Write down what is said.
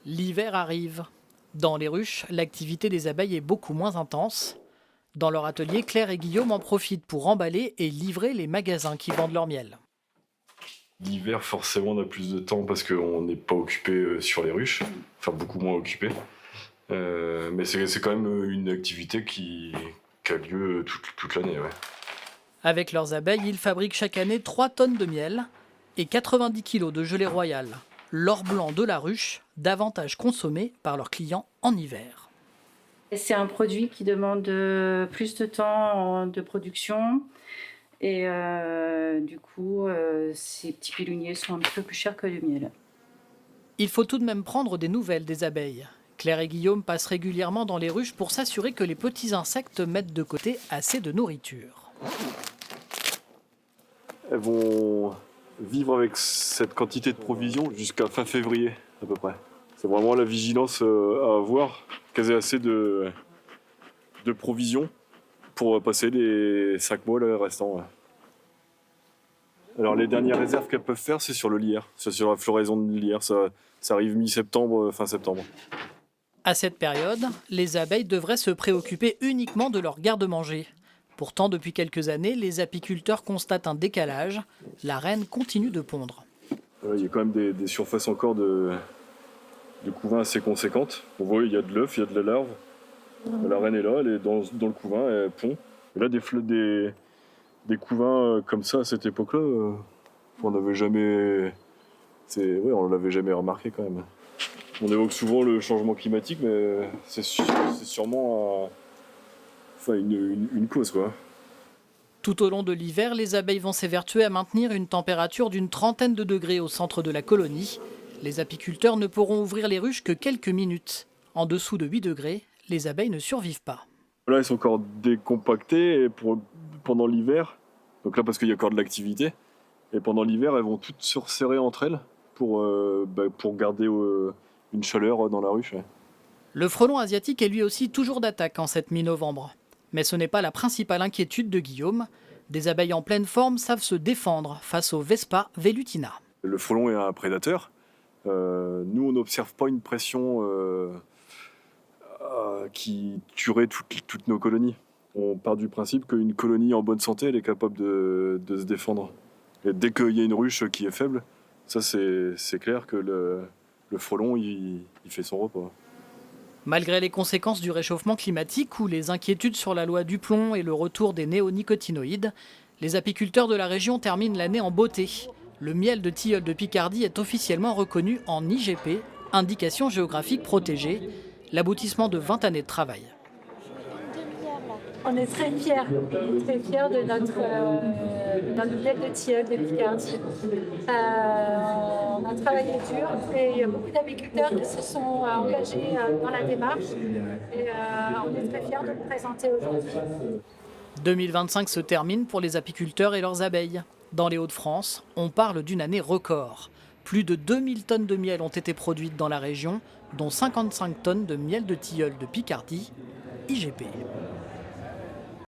L'hiver arrive. Dans les ruches, l'activité des abeilles est beaucoup moins intense. Dans leur atelier, Claire et Guillaume en profitent pour emballer et livrer les magasins qui vendent leur miel. L'hiver, forcément, on a plus de temps parce qu'on n'est pas occupé sur les ruches, enfin beaucoup moins occupé. Mais c'est quand même une activité qui a lieu toute l'année. Ouais. Avec leurs abeilles, ils fabriquent chaque année 3 tonnes de miel et 90 kilos de gelée royale, l'or blanc de la ruche, davantage consommé par leurs clients en hiver. C'est un produit qui demande plus de temps de production et du coup, ces petits pilonniers sont un petit peu plus chers que le miel. Il faut tout de même prendre des nouvelles des abeilles. Claire et Guillaume passent régulièrement dans les ruches pour s'assurer que les petits insectes mettent de côté assez de nourriture. Elles vont vivre avec cette quantité de provisions jusqu'à fin février à peu près. C'est vraiment la vigilance à avoir, qu'elles aient assez de provisions pour passer les 5 mois là, restants. Ouais. Alors les dernières réserves qu'elles peuvent faire, c'est sur le lierre, c'est sur la floraison de lierre, ça arrive mi-septembre, fin septembre. À cette période, les abeilles devraient se préoccuper uniquement de leur garde-manger. Pourtant, depuis quelques années, les apiculteurs constatent un décalage. La reine continue de pondre. Il y a quand même des surfaces encore de couvain assez conséquentes. On voit il y a de l'œuf, il y a de la larve. La reine est là, elle est dans le couvain, elle pond. Et là, des couvains comme ça à cette époque-là, on n'avait jamais. On l'avait jamais remarqué quand même. On évoque souvent le changement climatique, mais c'est sûrement une cause, quoi. Tout au long de l'hiver, les abeilles vont s'évertuer à maintenir une température d'une trentaine de degrés au centre de la colonie. Les apiculteurs ne pourront ouvrir les ruches que quelques minutes. En dessous de 8 degrés, les abeilles ne survivent pas. Là, elles sont encore décompactées pendant l'hiver. Donc là, parce qu'il y a encore de l'activité. Et pendant l'hiver, elles vont toutes se resserrer entre elles pour garder une chaleur dans la ruche. Ouais. Le frelon asiatique est lui aussi toujours d'attaque en cette mi-novembre. Mais ce n'est pas la principale inquiétude de Guillaume. Des abeilles en pleine forme savent se défendre face au Vespa velutina. Le frelon est un prédateur. Nous, on n'observe pas une pression qui tuerait toutes nos colonies. On part du principe qu'une colonie en bonne santé, elle est capable de se défendre. Et dès qu'il y a une ruche qui est faible, ça c'est clair que le frelon, il fait son repas. Malgré les conséquences du réchauffement climatique ou les inquiétudes sur la loi du plomb et le retour des néonicotinoïdes, les apiculteurs de la région terminent l'année en beauté. Le miel de tilleul de Picardie est officiellement reconnu en IGP, indication géographique protégée, l'aboutissement de 20 années de travail. On est très fiers de notre miel de tilleul de Picardie. On a travaillé dur et il y a beaucoup d'apiculteurs qui se sont engagés dans la démarche et on est très fiers de le présenter aujourd'hui. 2025 se termine pour les apiculteurs et leurs abeilles. Dans les Hauts-de-France, on parle d'une année record. Plus de 2000 tonnes de miel ont été produites dans la région, dont 55 tonnes de miel de tilleul de Picardie, IGP.